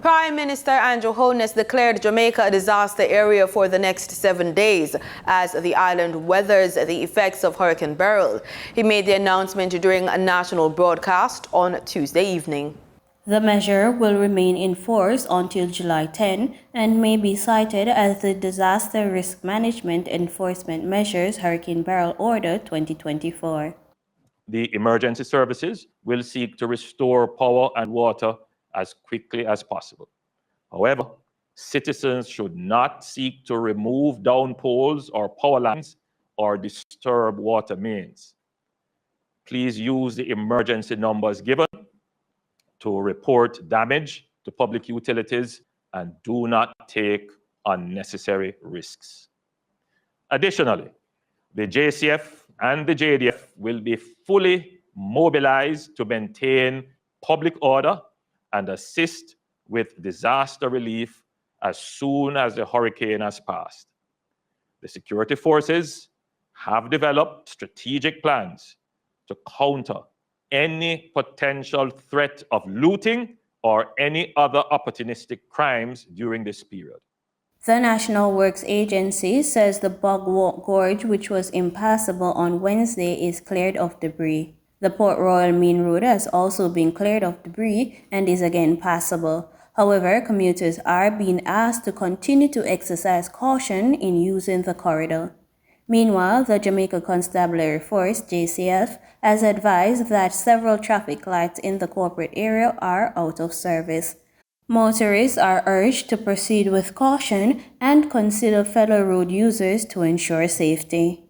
Prime Minister Andrew Holness declared Jamaica a disaster area for the next 7 days as the island weathers the effects of Hurricane Beryl. He made the announcement during a national broadcast on Tuesday evening. The measure will remain in force until July 10 and may be cited as the Disaster Risk Management Enforcement Measures Hurricane Beryl Order 2024. The emergency services will seek to restore power and water as quickly as possible. However, citizens should not seek to remove down poles or power lines or disturb water mains. Please use the emergency numbers given to report damage to public utilities and do not take unnecessary risks. Additionally, the JCF and the JDF will be fully mobilized to maintain public order and assist with disaster relief as soon as the hurricane has passed. The security forces have developed strategic plans to counter any potential threat of looting or any other opportunistic crimes during this period. The National Works Agency says the Bog Walk Gorge, which was impassable on Wednesday, is cleared of debris. The Port Royal Main Road has also been cleared of debris and is again passable. However, commuters are being asked to continue to exercise caution in using the corridor. Meanwhile, the Jamaica Constabulary Force, JCF, has advised that several traffic lights in the corporate area are out of service. Motorists are urged to proceed with caution and consider fellow road users to ensure safety.